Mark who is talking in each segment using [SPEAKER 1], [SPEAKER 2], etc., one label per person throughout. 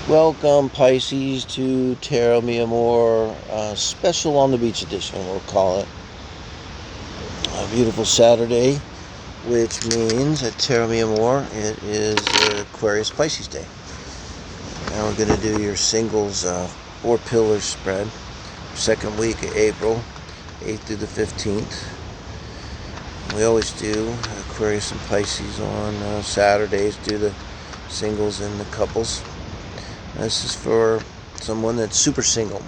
[SPEAKER 1] Welcome, Pisces, to Tarot Mi Amor, special on the beach edition, we'll call it. A beautiful Saturday, which means at Tarot Mi Amor, it is Aquarius Pisces Day. Now we're going to do your singles 4 pillars spread, second week of April, 8th through the 15th. We always do Aquarius and Pisces on Saturdays, do the singles and the couples. This is for someone that's super single,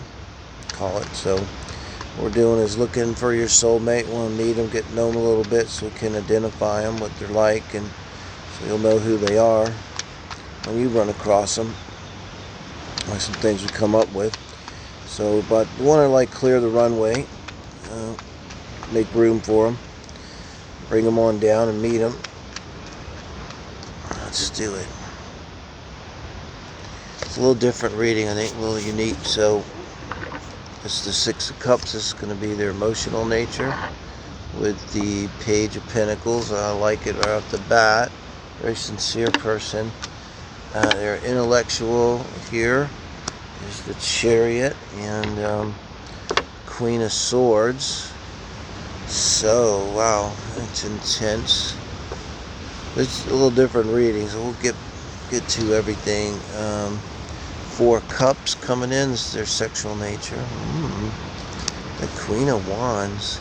[SPEAKER 1] call it. So what we're doing is looking for your soulmate. Want to meet them, get to know them a little bit so we can identify them, what they're like, and so you'll know who they are when you run across them. Like some things we come up with. So, but we want to clear the runway, make room for them, bring them on down and meet them. Let's do it. It's a little different reading, I think, a little unique. So it's the Six of Cups. This is going to be their emotional nature with the Page of Pentacles. I like it right off the bat. Very sincere person. They're intellectual here. There's the Chariot and Queen of Swords. So, wow, it's intense. It's a little different reading, so we'll get to everything. 4 Cups coming in. This is their sexual nature. The Queen of Wands.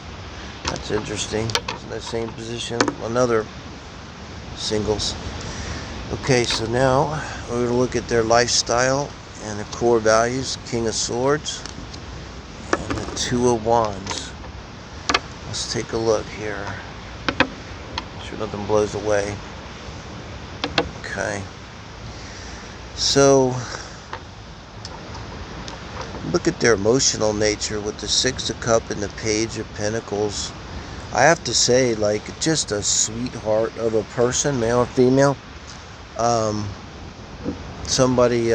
[SPEAKER 1] That's interesting. It's in the same position. Another singles. Okay, so now we're going to look at their lifestyle and their core values. King of Swords and the 2 of Wands. Let's take a look here. Make sure nothing blows away. Okay. So look at their emotional nature with the 6 of Cups and the Page of Pentacles. I have to say, just a sweetheart of a person, male or female. Somebody,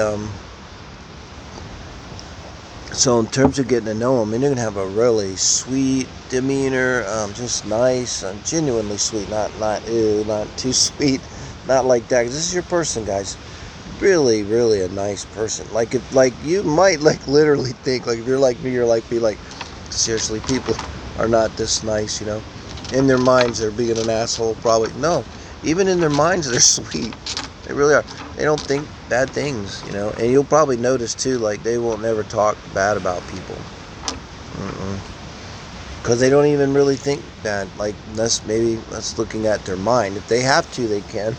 [SPEAKER 1] so in terms of getting to know them, they're going to have a really sweet demeanor, just nice, genuinely sweet, not too sweet, not like that. 'Cause this is your person, guys. Really, really a nice person. If you might literally think, if you're like me, you're like me, seriously, people are not this nice, In their minds, they're being an asshole, probably. No, even in their minds, they're sweet. They really are. They don't think bad things, And you'll probably notice too, they won't never talk bad about people. Because they don't even really think bad. That's looking at their mind. If they have to, they can.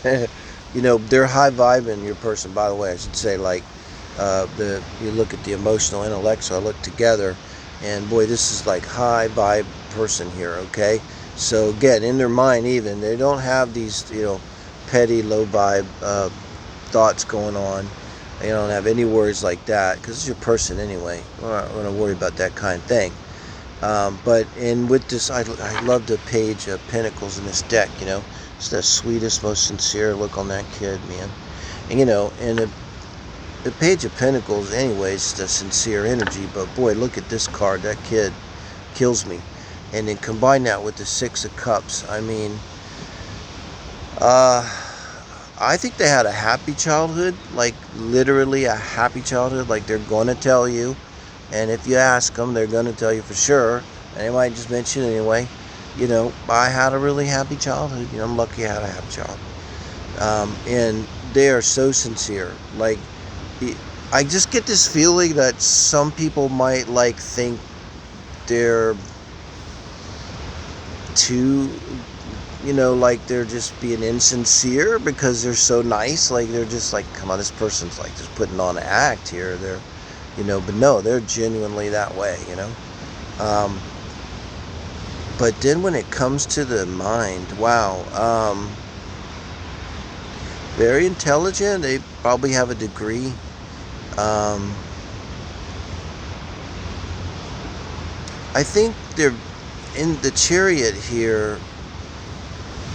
[SPEAKER 1] They're high vibing, your person, by the way. I should say, you look at the emotional, intellectual, I look together, and boy, this is high vibe person here, okay? So again, in their mind even, they don't have these, petty, low vibe thoughts going on. They don't have any worries like that, because it's your person anyway. We're not going to worry about that kind of thing. But with this, I love the Page of Pentacles in this deck, It's the sweetest, most sincere look on that kid, man. And, and the Page of Pentacles, anyways, the sincere energy. But, boy, look at this card. That kid kills me. And then combine that with the 6 of Cups. I mean, I think they had a happy childhood. Literally a happy childhood. They're going to tell you. And if you ask them, they're going to tell you for sure. And they might just mention it anyway. I had a really happy childhood. I'm lucky I had a happy childhood. And they are so sincere. I just get this feeling that some people might think they're too, they're just being insincere because they're so nice. They're just come on, this person's just putting on an act here. They're, but no, they're genuinely that way, But then when it comes to the mind, wow, very intelligent. They probably have a degree. I think they're in the Chariot here.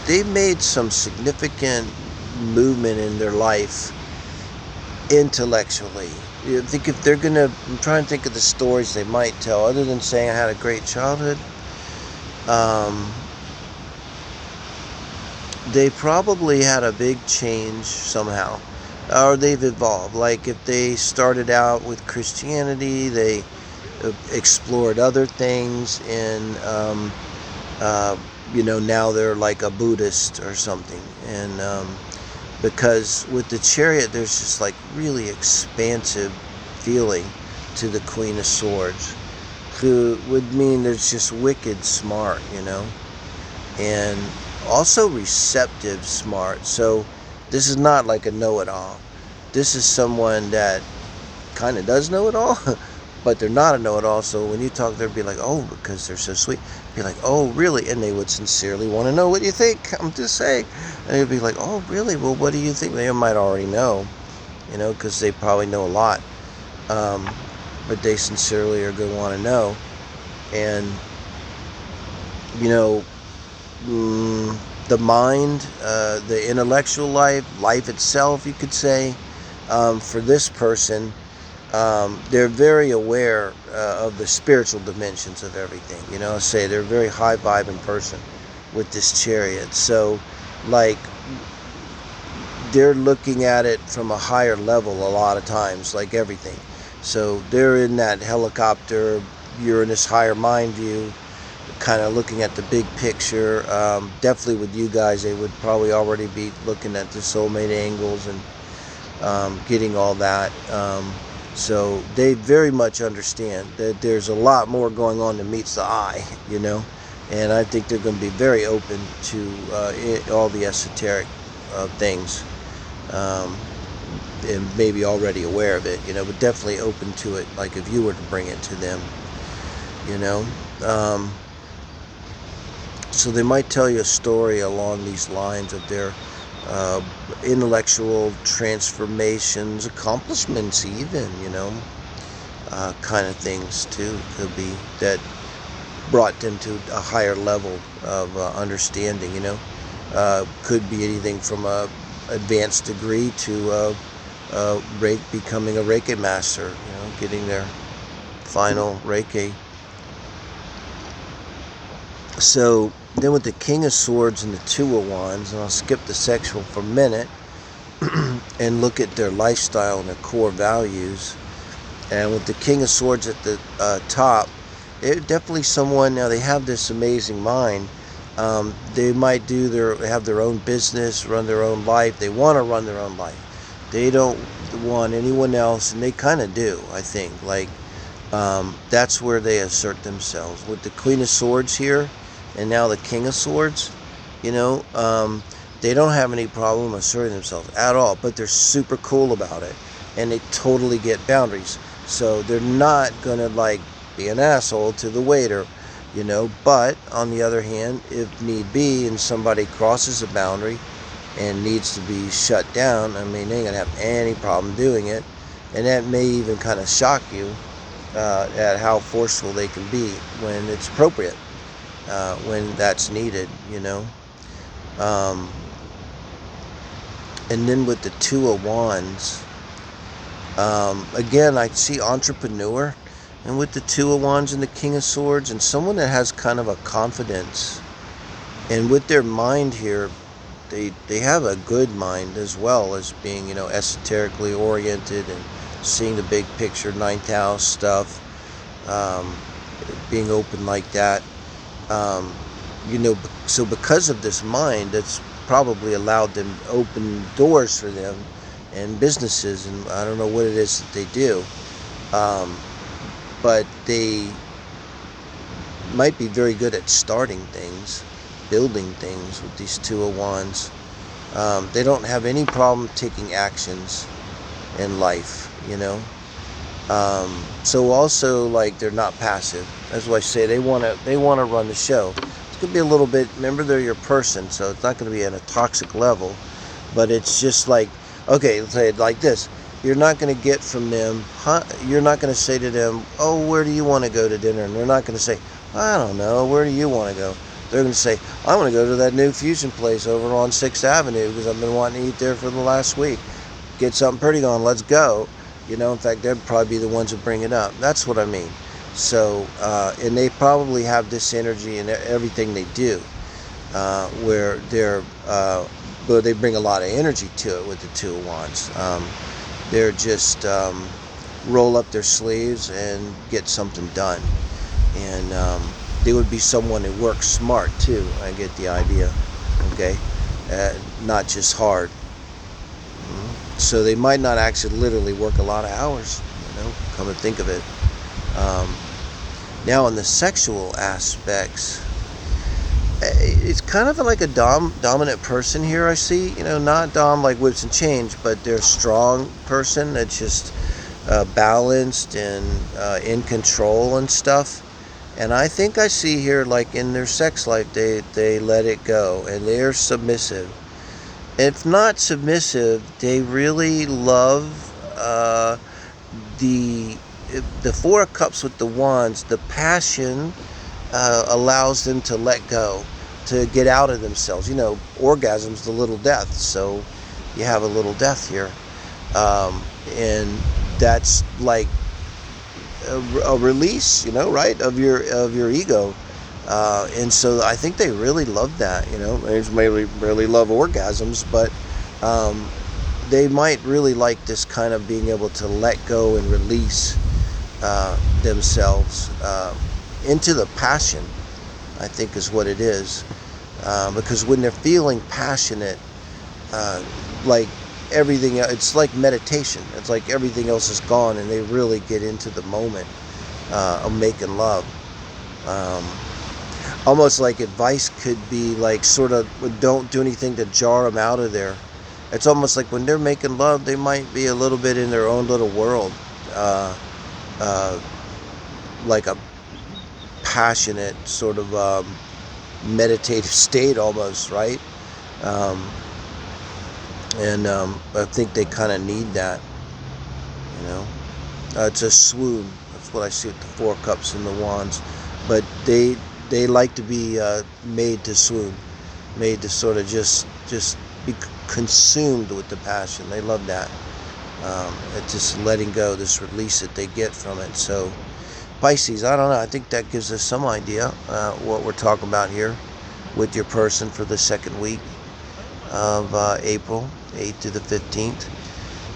[SPEAKER 1] They made some significant movement in their life intellectually. I think if they're gonna, I'm trying to think of the stories they might tell, other than saying I had a great childhood. They probably had a big change somehow. or they've evolved. Like if they started out with Christianity, they explored other things, and now they're like a Buddhist or something. And because with the Chariot, there's just like really expansive feeling to the Queen of Swords, who would mean there's just wicked smart, and also receptive smart. So this is not like a know-it-all. This is someone that kind of does know it all, but they're not a know-it-all. So when you talk, they'll be like, oh, because they're so sweet. Be like, oh, really? And they would sincerely want to know what you think. I'm just saying. And they'd be like, oh, really? Well, what do you think? They might already know, because they probably know a lot. But they sincerely are going to want to know. And, the mind, the intellectual life itself, you could say, for this person, they're very aware of the spiritual dimensions of everything. Say they're a very high vibing person with this Chariot. So, like, they're looking at it from a higher level a lot of times, like everything. So they're in that helicopter, Uranus higher mind view, kind of looking at the big picture. Definitely with you guys, they would probably already be looking at the soulmate angles and getting all that. So they very much understand that there's a lot more going on than meets the eye, and I think they're going to be very open to all the esoteric things, and maybe already aware of it, but definitely open to it, like if you were to bring it to them, so they might tell you a story along these lines of their intellectual transformations, accomplishments even, kind of things too, could be that brought them to a higher level of understanding, could be anything from a advanced degree to becoming a Reiki master, getting their final Reiki. So then with the King of Swords and the Two of Wands, and I'll skip the sexual for a minute and look at their lifestyle and their core values. And with the King of Swords at the top, they're definitely someone, now they have this amazing mind. They might have their own business, run their own life. They want to run their own life. They don't want anyone else, and they kind of do, I think. Like, that's where they assert themselves. With the Queen of Swords here, and now the King of Swords, they don't have any problem asserting themselves at all, but they're super cool about it, and they totally get boundaries. So they're not going to, like, be an asshole to the waiter, but on the other hand, if need be, and somebody crosses a boundary and needs to be shut down, they ain't going to have any problem doing it, and that may even kind of shock you at how forceful they can be when it's appropriate. When that's needed, and then with the Two of Wands, again, I see entrepreneur, and with the Two of Wands and the King of Swords, and someone that has kind of a confidence, and with their mind here, they have a good mind as well as being, esoterically oriented and seeing the big picture, ninth house stuff, being open like that. So because of this mind, that's probably allowed them to open doors for them and businesses, and I don't know what it is that they do, but they might be very good at starting things, building things with these Two of Wands. They don't have any problem taking actions in life, so also, like, they're not passive. That's why I say they want to run the show. It's going to be a little bit, remember, they're your person, so it's not going to be at a toxic level, but it's just like, okay, let's say it like this. You're not going to get from them, you're not going to say to them, oh, where do you want to go to dinner? And they're not going to say, I don't know, where do you want to go? They're going to say, I want to go to that new fusion place over on 6th Avenue because I've been wanting to eat there for the last week. Get something pretty on, let's go. In fact, they'd probably be the ones that bring it up. That's what I mean. So, and they probably have this energy in everything they do, where they're but they bring a lot of energy to it with the Two of Wands. They're just roll up their sleeves and get something done. And they would be someone who works smart too. I get the idea. Okay, not just hard. So they might not actually literally work a lot of hours. Come to think of it. Now in the sexual aspects, it's kind of like a dominant person here. I see, not dom like whips and chains, but they're a strong person that's just balanced and in control and stuff. And I think I see here, like in their sex life, they let it go and they're submissive. If not submissive, they really love the Four of Cups with the Wands. The passion allows them to let go, to get out of themselves. Orgasm's the little death, so you have a little death here, and that's like a release, right, of your ego. And so I think they really love that. They may really love orgasms, but they might really like this kind of being able to let go and release themselves into the passion, I think is what it is. Because when they're feeling passionate, like everything, it's like meditation. It's like everything else is gone and they really get into the moment of making love. Almost like advice could be like sort of, don't do anything to jar them out of there. It's almost like when they're making love, they might be a little bit in their own little world, like a passionate sort of meditative state almost, right? And I think they kind of need that, it's a swoon. That's what I see with the Four of Cups and the Wands. But they like to be made to swoon, made to sort of just be consumed with the passion. They love that. It's just letting go, this release that they get from it. So Pisces, I don't know, I think that gives us some idea what we're talking about here with your person for the second week of April 8th to the 15th.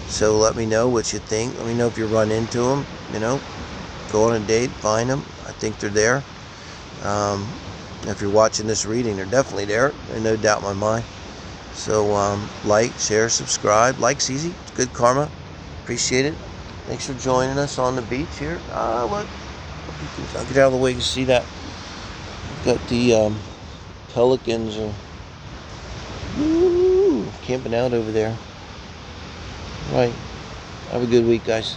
[SPEAKER 1] So let me know what you think. Let me know if you run into them, go on a date, find them. I think they're there. If you're watching this reading, they're definitely there. There's no doubt in my mind. So like, share, subscribe. Like's easy. It's good karma. Appreciate it. Thanks for joining us on the beach here. Look. I'll get out of the way to see that. Got the pelicans camping out over there. Right. Have a good week, guys.